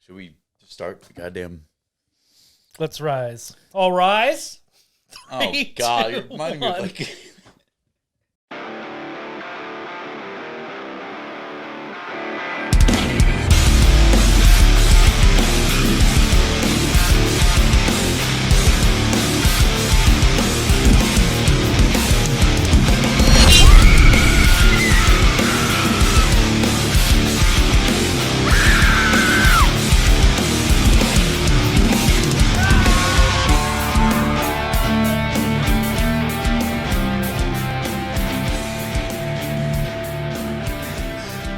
Should we start the goddamn... Let's rise. All rise. Oh, God. You're reminding me of like...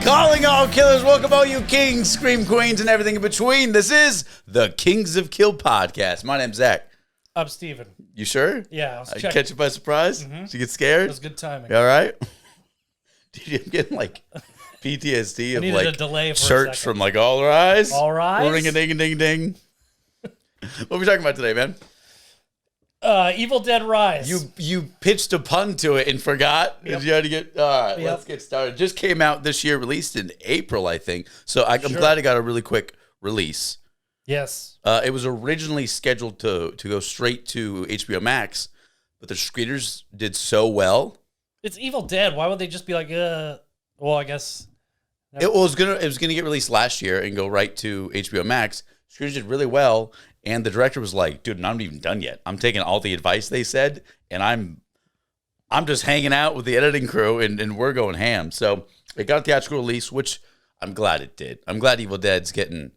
Calling all killers, welcome all you kings, scream queens, and everything in between. This is the Kings of Kill podcast. My name's Zack. I'm Steven. You sure? Yeah, I was checking. Catch you by surprise? Mm-hmm. Did you get scared? It was good timing. You all right? Dude, I'm getting like PTSD of like a delay for church from like All Rise. All Rise? Ring-a-ding-a-ding-ding. What are we talking about today, man? Evil Dead Rise. You pitched a pun to it and forgot. Yep. You had to get all right. Yep. Let's get started. Just came out this year, released in April, I think. So I'm Sure. glad it got a really quick release. Yes. It was originally scheduled to go straight to HBO Max, but the screeners did so well. It's Evil Dead. Why would they just be like, well, I guess. It was gonna get released last year and go right to HBO Max. Screeners did really well, and the director was like, "Dude, I'm not even done yet. I'm taking all the advice they said, and I'm just hanging out with the editing crew, and we're going ham." So it got a theatrical release, which I'm glad it did. I'm glad Evil Dead's getting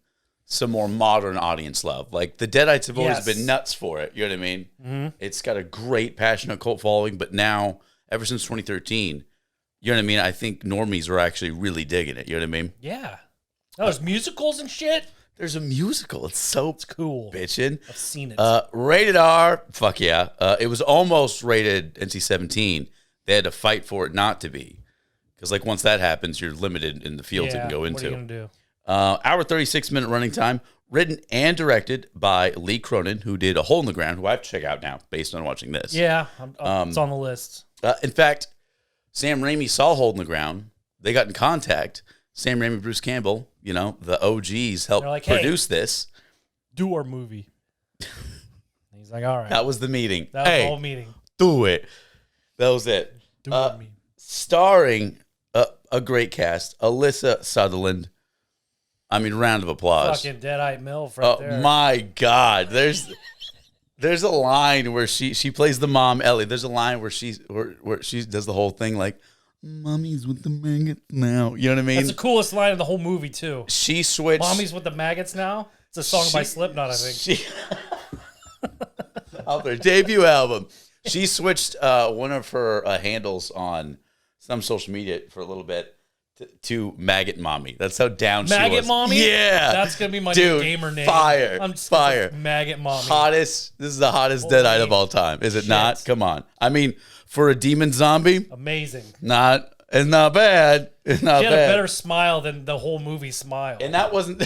some more modern audience love. Like the Deadites have always been nuts for it. You know what I mean? Mm-hmm. It's got a great passionate cult following, but now ever since 2013, you know what I mean? I think normies are actually really digging it. You know what I mean? Yeah. Oh, there's musicals and shit. There's a musical. It's cool. Bitchin'. I've seen it. Rated R. Fuck yeah. It was almost rated NC-17. They had to fight for it not to be. Because like once that happens, you're limited in the field to go into. What are you going to do? Hour 36-minute running time. Written and directed by Lee Cronin, who did A Hole in the Ground, who I have to check out now based on watching this. Yeah. It's on the list. In fact, Sam Raimi saw Hole in the Ground. They got in contact. Sam Raimi, Bruce Campbell, you know, the OGs helped like, hey, produce this. Do our movie. He's like, all right. That was the meeting. That was the whole meeting. Do it. That was it. Do our meeting. Starring a great cast. Alyssa Sutherland. I mean, round of applause. Fucking Deadite MILF right there. Oh, my God. There's a line where she plays the mom, Ellie. There's a line where she does the whole thing like, "Mommy's with the maggots now." You know what I mean? That's the coolest line of the whole movie, too. She switched. "Mommy's with the maggots now." It's a song by Slipknot, I think. Off their debut album. She switched one of her handles on some social media for a little bit to Maggot Mommy. That's how down she was. Maggot Mommy? Yeah. That's going to be my new gamer name. Fire. I'm just fire. Maggot Mommy. This is the hottest Deadite of all time. Is it not? Come on. I mean, for a demon zombie. Amazing. It's not bad. It's not bad. She had a better smile than the whole movie smile. And that wasn't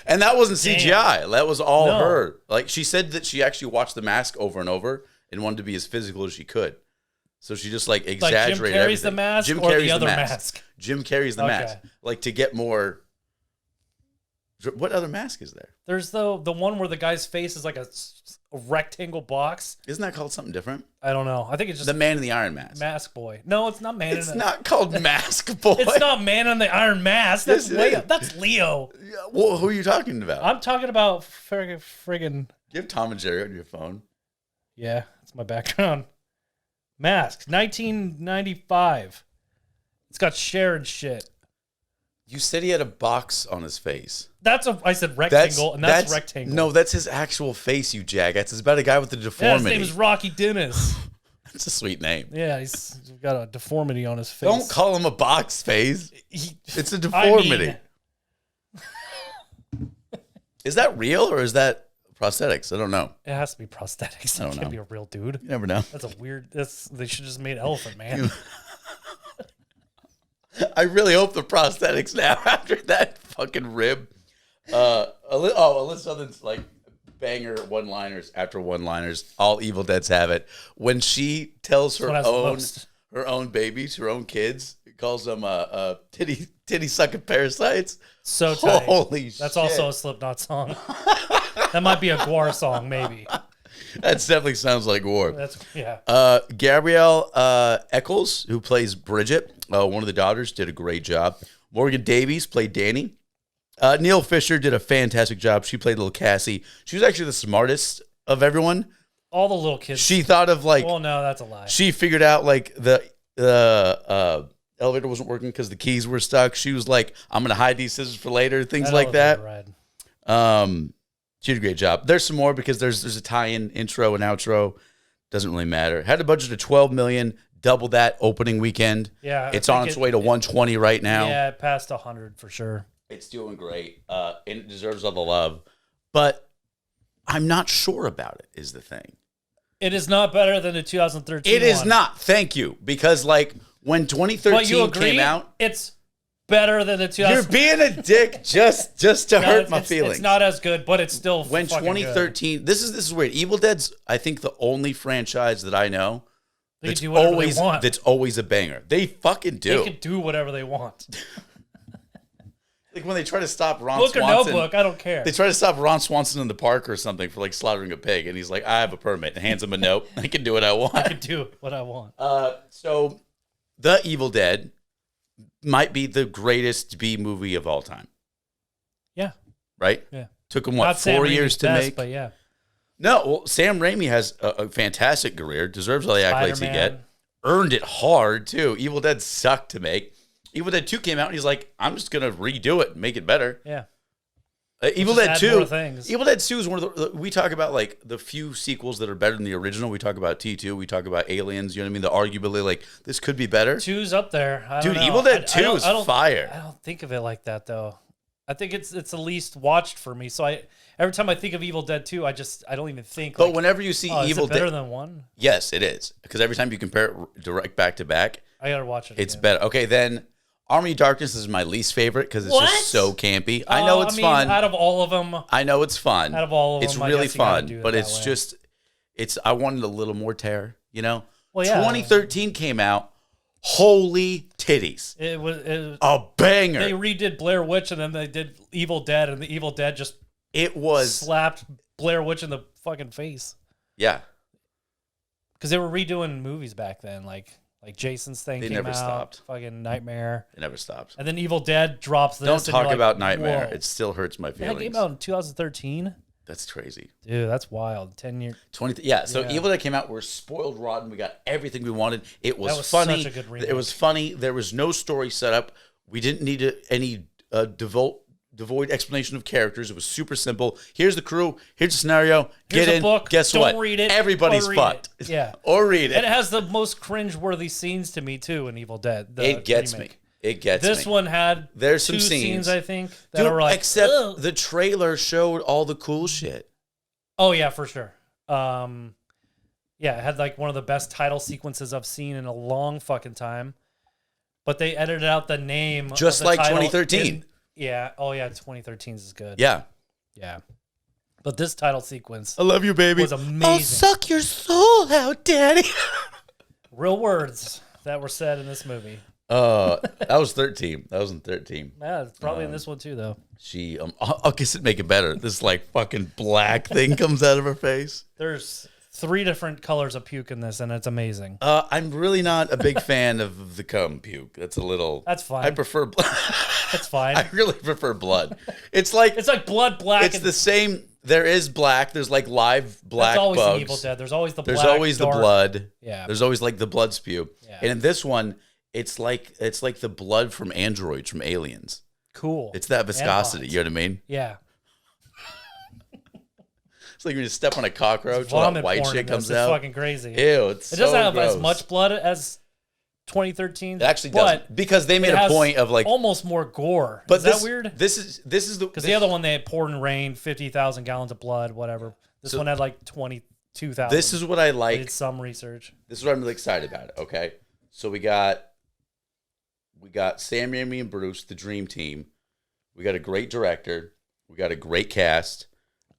and that wasn't CGI. That was all her. Like she said that she actually watched The Mask over and over and wanted to be as physical as she could. So she just like exaggerated Jim Carrey's everything. The Mask Jim or Carrey's the other mask? Jim Carrey's The Mask. Like to get more. What other mask is there? There's the one where the guy's face is like a rectangle box. Isn't that called something different? I don't know. I think it's just The Man in the Iron Mask. Mask Boy. No, it's not Man. It's not called Mask Boy. It's not Man in the Iron Mask. That's Leo. That's Leo. Well, who are you talking about? I'm talking about friggin'. You have Tom and Jerry on your phone. Yeah, that's my background. Mask, 1995. It's got Cher and shit. You said he had a box on his face. I said rectangle, and that's rectangle. No, that's his actual face, you jackass. It's about a guy with a deformity. Yeah, his name is Rocky Dennis. That's a sweet name. Yeah, he's got a deformity on his face. Don't call him a box face. It's a deformity. Is that real or is that prosthetics? I don't know. It has to be prosthetics. It can't be a real dude. You never know. That's a weird. They should just made Elephant Man. I really hope the prosthetics now after that fucking rib. Alyssa Sutherland's like banger one-liners after one-liners. All Evil Deads have it. When she tells her own babies, her own kids, calls them titty sucking parasites. So tight. Holy shit. That's also a Slipknot song. That might be a Gwar song, maybe. That definitely sounds like war. Yeah. Gabrielle Eccles, who plays Bridget, one of the daughters, did a great job. Morgan Davies played Danny. Neil Fisher did a fantastic job. She played little Cassie. She was actually the smartest of everyone. All the little kids. She thought of like. Well, no, that's a lie. She figured out like the elevator wasn't working because the keys were stuck. She was like, "I'm gonna hide these scissors for later." Things like that. She did a great job. There's some more because there's a tie-in intro and outro. Doesn't really matter. Had a budget of $12 million, double that opening weekend. Yeah, it's on its way to 120 right now. Yeah, it passed 100 for sure. It's doing great, and it deserves all the love. But I'm not sure about it. Is the thing. It is not better than the 2013. It is not. Thank you, because like when 2013 came out, it's better than the 2000. You're being a dick just to hurt my feelings. It's not as good, but it's still when 2013. Good. This is weird. Evil Dead's I think the only franchise that I know that's always a banger. They fucking do. They can do whatever they want. Like when they try to stop Ron Book Swanson. or no book, I don't care. They try to stop Ron Swanson in the park or something for like slaughtering a pig, and he's like, "I have a permit," and hands him a note. I can do what I want. I can do what I want. So, The Evil Dead might be the greatest B movie of all time. Yeah. Right? Yeah. Took him, what, 4 years to make? But yeah. No, well, Sam Raimi has a fantastic career. Deserves all the accolades he get. Earned it hard, too. Evil Dead sucked to make. Evil Dead 2 came out, and he's like, I'm just going to redo it and make it better. Yeah. Evil Dead 2 is one of the, we talk about like the few sequels that are better than the original. We talk about T2, we talk about Aliens, you know what I mean? The arguably like this could be better. 2's up there. Dude, Evil Dead 2 is fire. I don't think of it like that though. I think it's the least watched for me. So every time I think of Evil Dead 2, I don't even think. But whenever you see Evil Dead, better than 1? Yes, it is. Because every time you compare it direct back to back, I gotta watch it. It's better. Okay, then Army of Darkness is my least favorite because it's just so campy. I know it's fun. Out of all of them, I know it's fun. Out of all of them, it's really fun. But it's just, I wanted a little more terror. You know. Well, yeah. 2013 came out. Holy titties! It was a banger. They redid Blair Witch and then they did Evil Dead, and the Evil Dead just slapped Blair Witch in the fucking face. Yeah, because they were redoing movies back then, like Jason's thing. They never stopped. Fucking Nightmare. It never stopped. And then Evil Dead drops this. Don't talk about Nightmare. Whoa. It still hurts my feelings. That came out in 2013. That's crazy. Dude, that's wild. 10 years. 20. Yeah, so Evil Dead came out. We're spoiled rotten. We got everything we wanted. It was funny. Such a good remake. It was funny. There was no story set up. We didn't need any devoid explanation of characters. It was super simple. Here's the crew. Here's the scenario. Get in. Book. Guess what? Don't read it. Everybody's fucked. Yeah. Or read it. And it has the most cringe-worthy scenes to me, too, in Evil Dead. It gets me. It gets this one had There's some scenes I think, that are like... Except the trailer showed all the cool shit. Oh, yeah, for sure. Yeah, it had like one of the best title sequences I've seen in a long fucking time. But they edited out the name. Just like 2013. Yeah. Oh, yeah, 2013 is good. Yeah. Yeah. But this title sequence... I love you, baby. ...was amazing. I'll suck your soul out, daddy. Real words that were said in this movie. That was 13. That was in 13. Yeah, it's probably in this one too, though. She, I guess it'd make it better. This like fucking black thing comes out of her face. There's 3 different colors of puke in this, and it's amazing. I'm really not a big fan of the cum puke. That's a little. That's fine. I prefer. That's fine. I really prefer blood. It's like blood black. It's the same. There is black. There's like live black. That's always bugs. in Evil Dead. There's always the. There's black, always dark. the blood. Yeah. There's always like the blood spew. Yeah. And in this one, it's like the blood from androids from Aliens. Cool. It's that viscosity. You know what I mean? Yeah. It's like you just step on a cockroach, all that white shit comes out. It's fucking crazy. Ew, it doesn't have as much blood as 2013. It actually doesn't, because they made a point of like almost more gore. But is that weird? This is because the other one they had poured in rain, 50,000 gallons of blood, whatever. This one had like 22,000. This is what I like. I did some research. This is what I'm really excited about. Okay, so we got Sam Raimi and Bruce, the dream team. We got a great director. We got a great cast.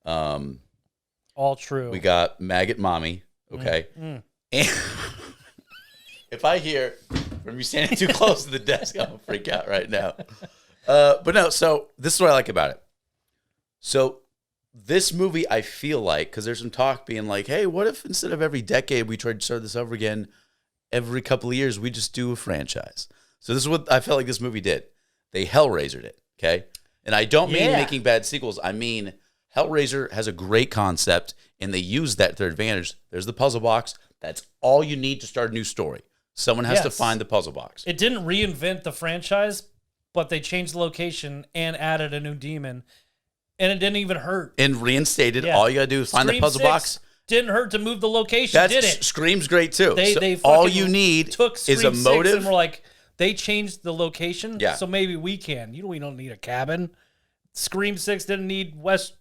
All true. We got Maggot Mommy. Okay. And if I hear, from you standing too close to the desk. I'm gonna freak out right now. But no, so this is what I like about it. So this movie, I feel like, because there's some talk being like, hey, what if instead of every decade we tried to start this over again, every couple of years we just do a franchise? So this is what I felt like this movie did. They Hellraisered it, okay? And I don't mean making bad sequels. I mean Hellraiser has a great concept, and they use that to their advantage. There's the puzzle box. That's all you need to start a new story. Someone has to find the puzzle box. It didn't reinvent the franchise, but they changed the location and added a new demon, and it didn't even hurt. And reinstated. All you got to do is find the puzzle box. Didn't hurt to move the location, did it? Scream's great, too. They all you need is a motive. And we're like, they changed the location, so maybe we can. We don't need a cabin. Scream 6 didn't need West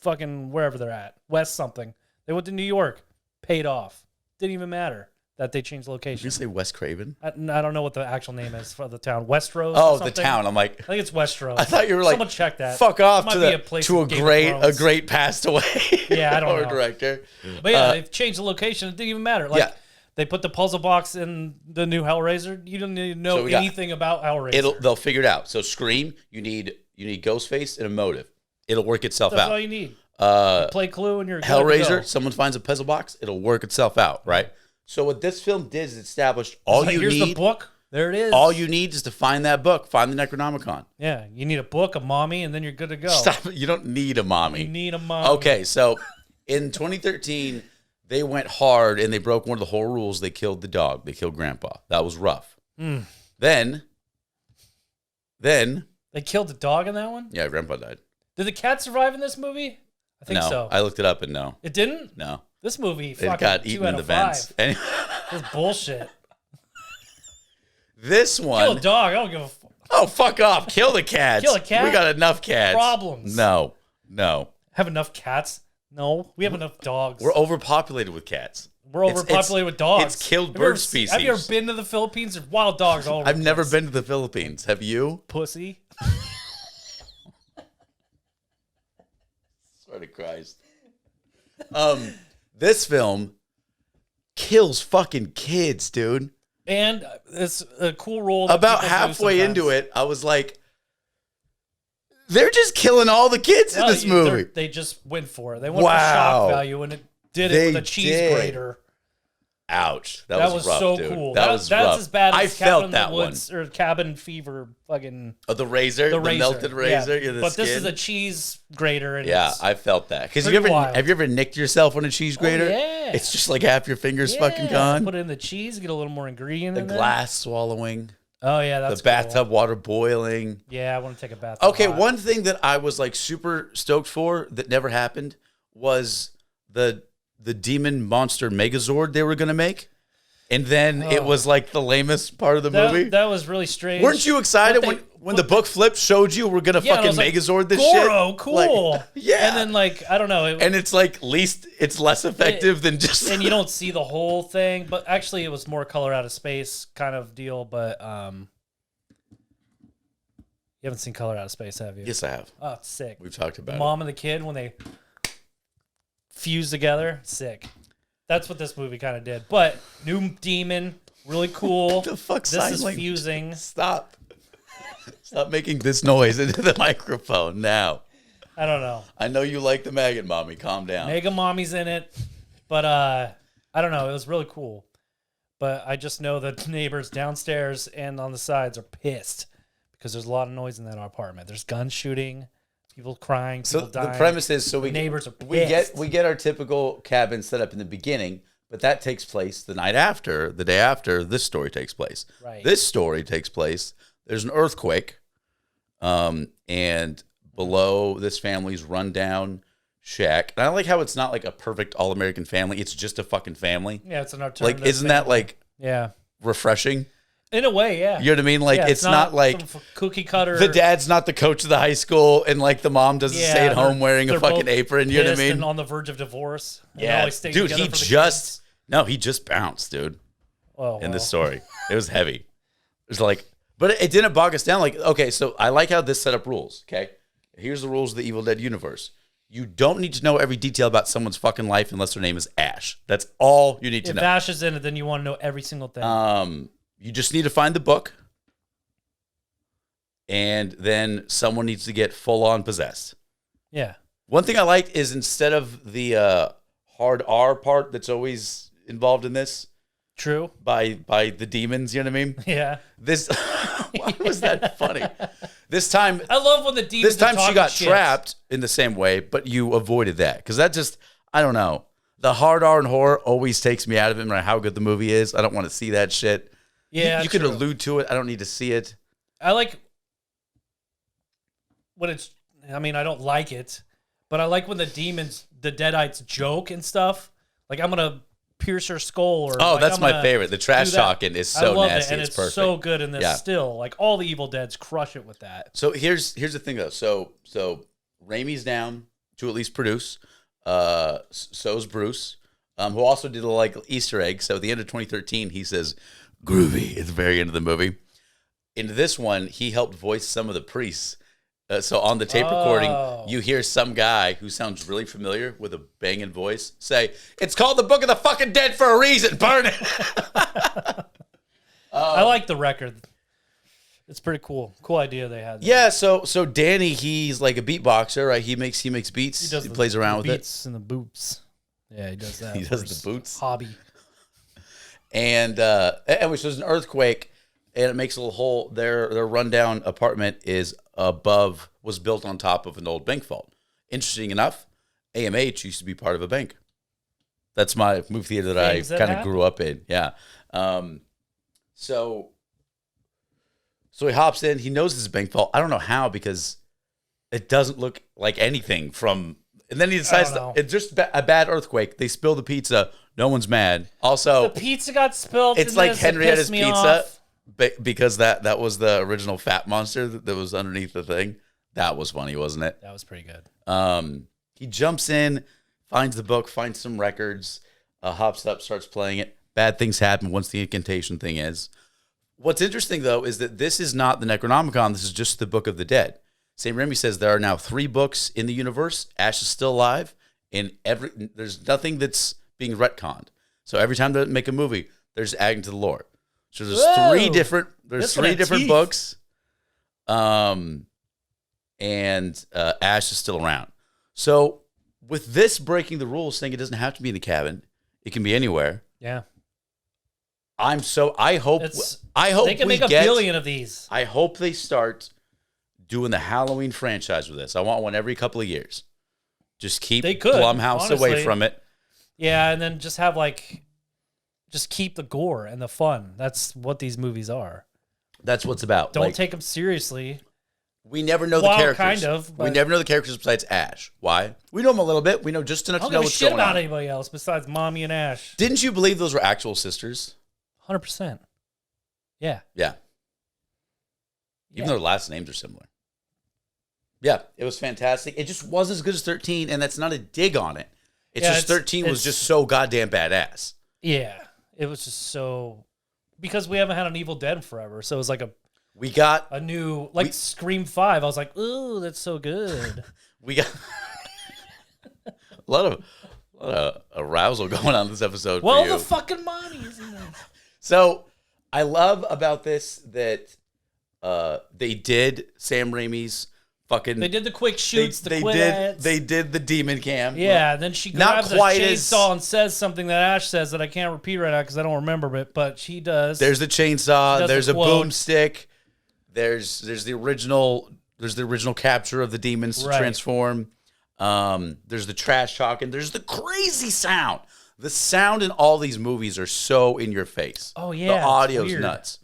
fucking wherever they're at. West something. They went to New York. Paid off. Didn't even matter that they changed the location. Did you say West Craven? I don't know what the actual name is for the town. Westeros? Oh, the town. I'm like, I think it's Westeros. I thought you were like, someone check that. Fuck off to a great passed away. Yeah, I don't know. Director. But yeah, they've changed the location. It didn't even matter. Like, they put the puzzle box in the new Hellraiser. You don't need to know anything about Hellraiser. They'll figure it out. So Scream, you need Ghostface and a motive. It'll work itself out. That's all you need. You play Clue and you're good Hellraiser, to go. someone finds a puzzle box, it'll work itself out, right? So what this film did is established all you here's need. The book. There it is. All you need is to find that book, find the Necronomicon. Yeah, you need a book, a mommy, and then you're good to go. Stop it. You don't need a mommy. You need a mommy. Okay, so in 2013, they went hard and they broke one of the whole rules. They killed the dog. They killed Grandpa. That was rough. Then they killed the dog in that one? Yeah, Grandpa died. Did the cat survive in this movie? I think so. I looked it up and no. It didn't? No. This movie It fucking got 2 eaten out in the of vents. 5. This bullshit. This one. Kill a dog. I don't give a fuck. Oh, fuck off. Kill the cats. Kill a cat? We got enough cats. Problems. No. Have enough cats? No. We have enough dogs. We're overpopulated with cats. We're overpopulated with dogs. It's killed bird species. Have you ever been to the Philippines? There's wild dogs all over. I've never been to the Philippines. Have you? Pussy. Swear to Christ. This film kills fucking kids, dude. And it's a cool role. About halfway into it, I was like, they're just killing all the kids in this movie. They just went for it. They went for shock value, and it did it with a cheese grater. Ouch. That was rough, so dude. cool. That's as bad as I felt that Woods, one. Or Cabin Fever fucking... Oh, the razor? The melted razor? Yeah. But this is a cheese grater. And I felt that. Because have you ever nicked yourself on a cheese grater? Oh, yeah. It's just like half your fingers fucking gone. Put it in the cheese, get a little more ingredient in there. The glass swallowing. Oh, yeah, that's the bathtub water boiling. Yeah, I want to take a bath. Okay, one thing that I was like super stoked for that never happened was the demon monster Megazord they were going to make. And then it was like the lamest part of the movie. That was really strange. Weren't you excited when the book flip showed you we're going to fucking Megazord this shit? Goro, cool. Like, yeah. And then like, I don't know. And it's like it's less effective than just... And you don't see the whole thing. But actually it was more color out of space kind of deal. But you haven't seen Color Out of Space, have you? Yes, I have. Oh, it's sick. We've talked about Mom and the kid, when they fuse together, sick. That's what this movie kind of did. But new demon, really cool. What the fuck? This is fusing. Stop making this noise into the microphone now. I don't know. I know you like the Maggot Mommy. Calm down. Maggot Mommy's in it. But I don't know. It was really cool. But I just know that the neighbors downstairs and on the sides are pissed because there's a lot of noise in that apartment. There's gun shooting. People crying, people dying. The premise is neighbors are pissed. we get our typical cabin set up in the beginning, but that takes place the day after this story takes place. Right. This story takes place. There's an earthquake, and below this family's rundown shack. And I like how it's not like a perfect all-American family. It's just a fucking family. Yeah, it's an alternative. Like, isn't that like refreshing? In a way, yeah. You know what I mean? Like, it's not like cookie cutter. The dad's not the coach of the high school, and like the mom doesn't stay at home wearing a fucking apron. You know what I mean? And on the verge of divorce. Yeah, dude, he just bounced, dude. Oh, in this story, it was heavy. It was like, but it didn't bog us down. Like, okay, so I like how this set up rules. Okay, here's the rules of the Evil Dead universe. You don't need to know every detail about someone's fucking life unless their name is Ash. That's all you need to know. If Ash is in it, then you want to know every single thing. You just need to find the book, and then someone needs to get full on possessed. Yeah. One thing I liked is instead of the hard R part that's always involved in this. True. By the demons, you know what I mean? Yeah. This why was that funny? This time I love when the demons. This time she got trapped in the same way, but you avoided that because that just I don't know. The hard R in horror always takes me out of it, no matter how good the movie is. I don't want to see that shit. Yeah, you could allude to it. I don't need to see it. I like when it's. I mean, I don't like it, but I like when the demons, the Deadites, joke and stuff. Like I'm gonna pierce her skull, or oh, like, that's my favorite. The trash talking is so nasty. And it's perfect. So good in this. Still, like all the Evil Deads crush it with that. So here's the thing though. So Raimi's down to at least produce. So's Bruce, who also did a like Easter egg. So at the end of 2013, he says "groovy" at the very end of the movie. In this one, he helped voice some of the priests. So on the tape recording, you hear some guy who sounds really familiar with a banging voice say, "It's called the Book of the Fucking Dead for a reason. Burn it." I like the record. It's pretty cool. Cool idea they had there. Yeah. So Danny, he's like a beatboxer, right? He makes beats. He plays around with it. Beats and the boots. Yeah, he does that. He does the boots. Hobby. And which there's an earthquake, and it makes a little hole. Their rundown apartment was built on top of an old bank vault. Interesting enough, AMH used to be part of a bank. That's my movie theater that I kind of grew up in. Yeah. So he hops in. He knows it's a bank vault. I don't know how because it doesn't look like anything from. And then he decides it's just a bad earthquake. They spill the pizza. No one's mad. Also, the pizza got spilled. It's like Henrietta's Pizza. Because that was the original fat monster that was underneath the thing. That was funny, wasn't it? That was pretty good. He jumps in, finds the book, finds some records, hops up, starts playing it. Bad things happen once the incantation thing is. What's interesting, though, is that this is not the Necronomicon. This is just the Book of the Dead. Sam Raimi says there are now 3 books in the universe. Ash is still alive, and there's nothing that's being retconned. So every time they make a movie, they're just adding to the lore. So there's 3 different books, and Ash is still around. So with this breaking the rules, saying it doesn't have to be in a cabin, it can be anywhere. Yeah. I hope they can make a billion of these. I hope they start doing the Halloween franchise with this. I want one every couple of years. Just keep Blumhouse away from it. Yeah, and then just have just keep the gore and the fun. That's what these movies are. That's what it's about. Don't take them seriously. We never know the characters. Kind of. We never know the characters besides Ash. Why? We know them a little bit. We know just enough to know what's going on. I don't give a shit about anybody else besides Mommy and Ash. Didn't you believe those were actual sisters? 100%. Yeah. Yeah. Even though their last names are similar. Yeah, it was fantastic. It just wasn't as good as 13, and that's not a dig on it. It's just 13 was just so goddamn badass. Yeah. It was just so... Because we haven't had an Evil Dead forever, so it was like we got a new... Scream 5. I was like, ooh, that's so good. We got... a lot of arousal going on this episode for you. The fucking mommies. So, I love about this that they did Sam Raimi's fucking... They did the quick shoots, They did the demon cam. Yeah, then she grabs a chainsaw and says something that Ash says that I can't repeat right now because I don't remember it, but she does. There's the chainsaw. There's a boomstick. There's the original capture of the demons to transform. There's the trash talking. There's the crazy sound. The sound in all these movies are so in your face. Oh yeah, the audio's nuts.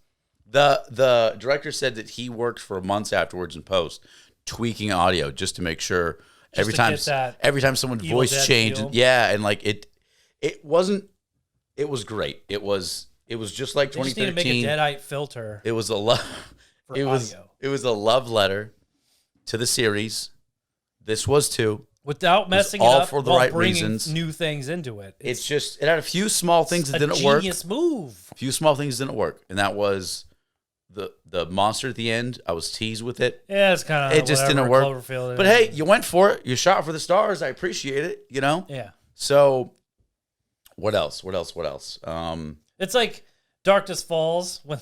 The director said that he worked for months afterwards in post, tweaking audio just to make sure every time someone voice changed, and like it wasn't. It was great. It was just like 2013. Just need to make a Deadite filter. It was a love. It was a love letter to the series. This was too. Without messing it up, for the right reasons. New things into it. It's just it had a few small things that didn't work. Genius move. A few small things didn't work, and that was the monster at the end. I was teased with it. Yeah, it's kind of it just didn't work. But hey, you went for it. You shot for the stars. I appreciate it. Yeah. So, what else? It's like Darkness Falls, when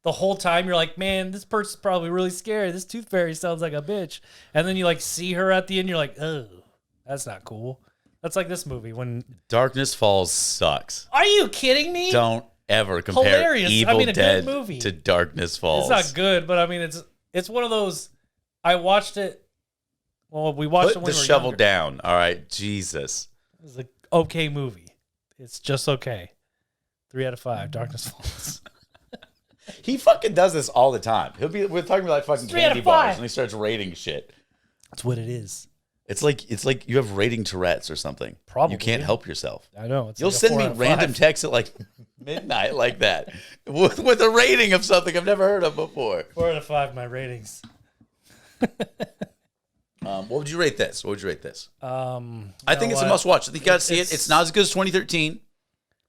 the whole time you're like, man, this person's probably really scary. This tooth fairy sounds like a bitch. And then you like see her at the end, you're like, oh, that's not cool. That's like this movie when Darkness Falls sucks. Are you kidding me? Don't ever compare Hilarious. Evil Dead good movie. to Darkness Falls. It's not good, but I mean, it's one of those. I watched it. Well, we watched it when Put the we were shovel younger. down. All right, Jesus. It was an okay movie. It's just okay. 3 out of 5. Darkness Falls. He fucking does this all the time. We're talking about like fucking 3 out of candy bars, 5. and he starts rating shit. That's what it is. It's like you have rating Tourette's or something. Probably. You can't help yourself. I know. You'll send me random texts at like midnight like that with a rating of something I've never heard of before. 4 out of 5. My ratings. What would you rate this? I think it's what? a must watch. I think you got to see it. It's not as good as 2013,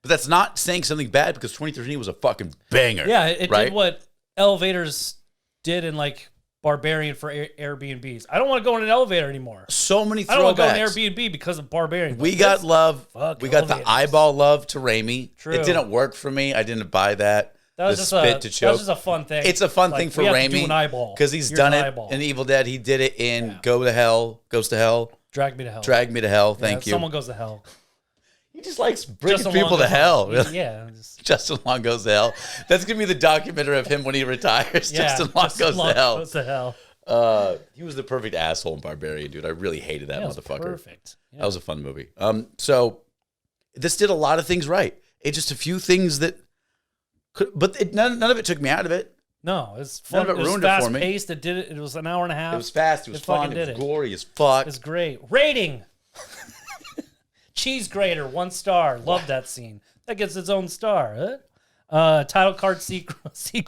but that's not saying something bad because 2013 was a fucking banger. Yeah, it right? did what elevators did in like Barbarian for Airbnbs. I don't want to go in an elevator anymore. So many throwbacks. I don't want to go in Airbnb because of Barbarian. We got love. Fuck We got elevators. the eyeball love to Raimi. True. It didn't work for me. I didn't buy that. That was the just spit to choke. That was just a fun thing. It's a fun Like, thing for we have to do Raimi an eyeball. because he's Here's done an it eyeball. in Evil Dead. He did it in Goes to Hell. Drag Me to Hell. Drag Me to Hell. Yeah, Thank you. Someone goes to hell. He just likes bringing Justin people Long to goes hell. Yeah. Justin Long goes to hell. That's gonna be the documentary of him when he retires. Justin Long goes to hell. Goes to hell. He was the perfect asshole in Barbarian, dude. I really hated that motherfucker. Perfect. Yeah. That was a fun movie. So this did a lot of things right. It just a few things that could, but none of it took me out of it. No, it's fun. None of it ruined was it for fast me. paced. It did it. It was an hour and a half. It was fast. It was fun. It was gory as fuck. It's great. Rating. Cheese grater, 1 star. Love that scene. That gets its own star. Huh? Title card sequence. You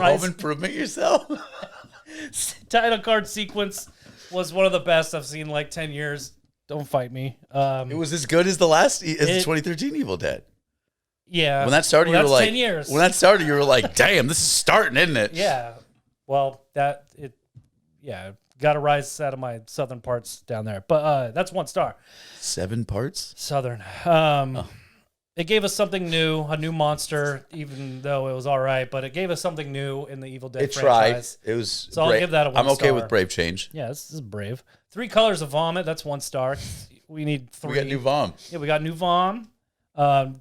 Rise. home improvement yourself. Title card sequence was one of the best I've seen in like 10 years. Don't fight me. It was as good as the 2013 Evil Dead. Yeah. When that started, you were like, 10 years. When that started, you were like, damn, this is starting, isn't it? Yeah. Well, got to rise out of my southern parts down there. But that's 1 star. 7 parts? Southern. It gave us something new, a new monster, even though it was all right. But it gave us something new in the Evil Dead franchise. It was. So I'll give that a 1 I'm okay star. with brave change. Yeah, this is brave. 3 Colors of Vomit. That's 1 star. We need 3. We got new Vom. Yeah, we got new Vom.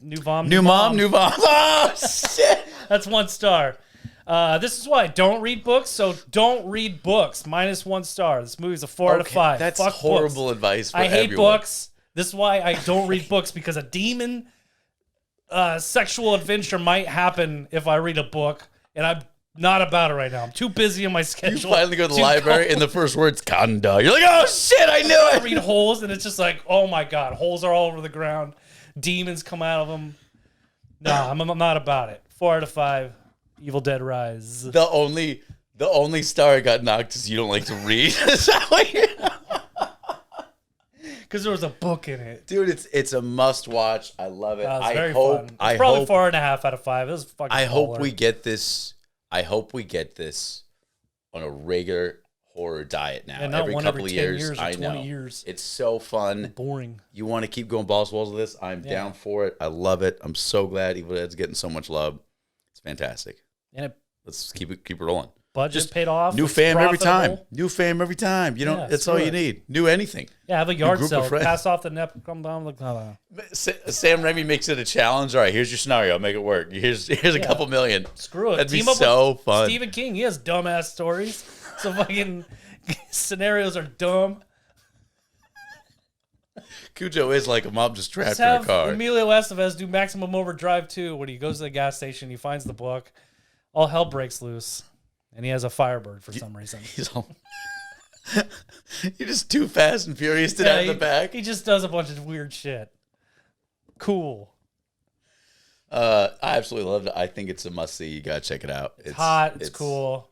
New Vom. New Vom. Oh, shit. That's 1 star. This is why I don't read books, so don't read books. -1 star. This movie's a 4 out of 5. That's Fuck horrible books. advice for I hate everyone. books. This is why I don't read books, because a demon sexual adventure might happen if I read a book, and I'm not about it right now. I'm too busy in my You schedule. finally go to the library, and the first word's Kanda. You're like, oh, shit, I knew I it. read holes, and it's just like, oh my God, holes are all over the ground. Demons come out of them. No, I'm not about it. 4 out of 5. Evil Dead Rise. The only star I got knocked is you don't like to read. Is that what you're... Because there was a book in it. Dude, it's a must watch. I love it. It's I very hope. fun. I It's probably hope. 4.5 out of 5. It was fucking. I hope baller. we get this. I hope we get this on a regular horror diet now. Yeah, not every one couple every of 10 years. years or I 20 know. years. It's so fun. Boring. You want to keep going balls to walls with this? I'm down for it. I love it. I'm so glad Evil Dead's getting so much love. It's fantastic. And it Let's keep it rolling. budget Just paid off. New It's fam every time. profitable. New fam every time. You know, Yeah, that's all screw you it. need. New anything. Yeah, have a yard group of sale. friends. Pass off the net. Come down. Look. Sam Raimi makes it a challenge. All right, here's your scenario. Make it work. Here's a couple million. Screw it. That'd be Team up so with fun. Stephen King. He has dumbass stories. So fucking scenarios are dumb. Cujo is like a mom just trapped Just in a have car. Emilio Estevez do Maximum Overdrive 2 when he goes to the gas station. He finds the book. All hell breaks loose. And he has a Firebird for some reason. He's all. You're just too fast and furious to have in the back. He just does a bunch of weird shit. Cool. I absolutely loved it. I think it's a must see. You gotta check it out. It's hot. It's cool.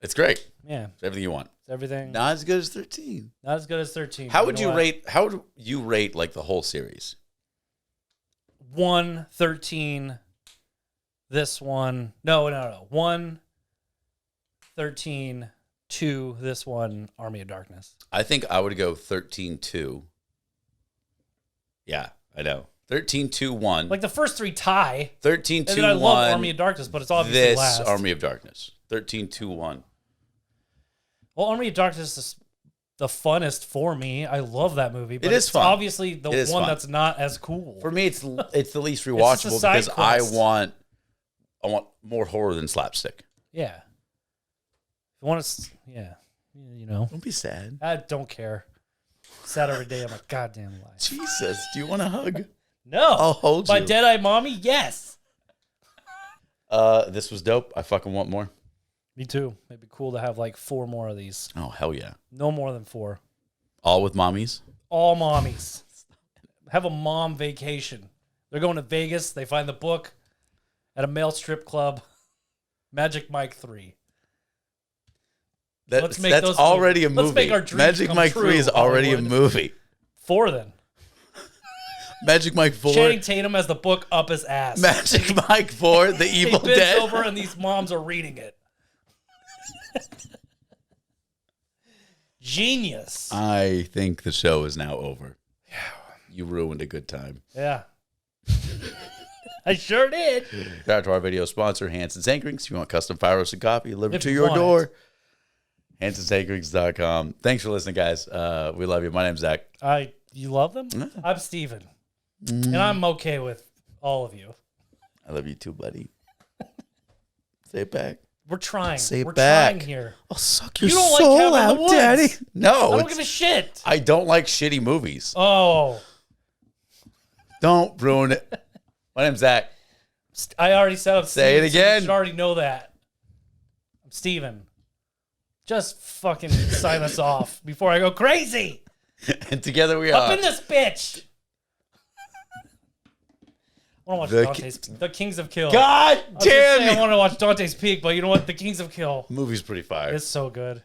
It's great. Yeah. It's everything you want. It's everything. Not as good as 13. Not as good as 13. How but would know you what? rate? How would you rate like the whole series? 1, 13. This one. No. 1, 13, 2. This one. Army of Darkness. I think I would go 13-2. Yeah, I know. 13-2-1. Like the first three tie. 13-2-1. And then I love Army of Darkness, but it's obviously this last. Army of Darkness. 13-2-1. Well, Army of Darkness is the funnest for me. I love that movie. But it is fun. Obviously the one that's not as cool. For me, it's the least rewatchable because I want more horror than slapstick. Yeah. If you want to, yeah. You know. Don't be sad. I don't care. Sad every day of my goddamn life. Jesus, do you want a hug? No. I'll hold you. My Dead-Eye Mommy? Yes. This was dope. I fucking want more. Me too. It'd be cool to have like 4 more of these. Oh, hell yeah. No more than 4. All with mommies? All mommies. Have a mom vacation. They're going to Vegas. They find the book at a male strip club. Magic Mike 3. That's already a movie. Let's make our dreams Magic Mike 3 is already a movie. 4 then. Magic Mike 4. Channing Tatum has the book up his ass. Magic Mike 4, The Evil Dead. He bends Dead. over and these moms are reading it. Genius. I think the show is now over. Yeah. You ruined a good time. Yeah. I sure did. Shout out to our video sponsor, Hanson's Anchorings. If you want custom fire roasted coffee delivered to your door, Hanson'sAnchorings.com. Thanks for listening, guys. We love you. My name's Zack. You love them? Yeah. I'm Steven. And I'm okay with all of you. I love you too, buddy. Say it back. We're trying. Say it We're back. trying here. I'll suck your you don't soul like Cabin out, in the Woods. Daddy. No. I don't give a shit. I don't like shitty movies. Oh. Don't ruin it. My name's Zack. I already said I'm Say Steven, it again. So you should already know that. I'm Steven. Just fucking sign us off before I go crazy. And together we are. Up in this bitch. I want to watch Dante's The Kings of Kill. God damn it. I want to watch Dante's Peak, but you know what? The Kings of Kill. The movie's pretty fire. It's so good.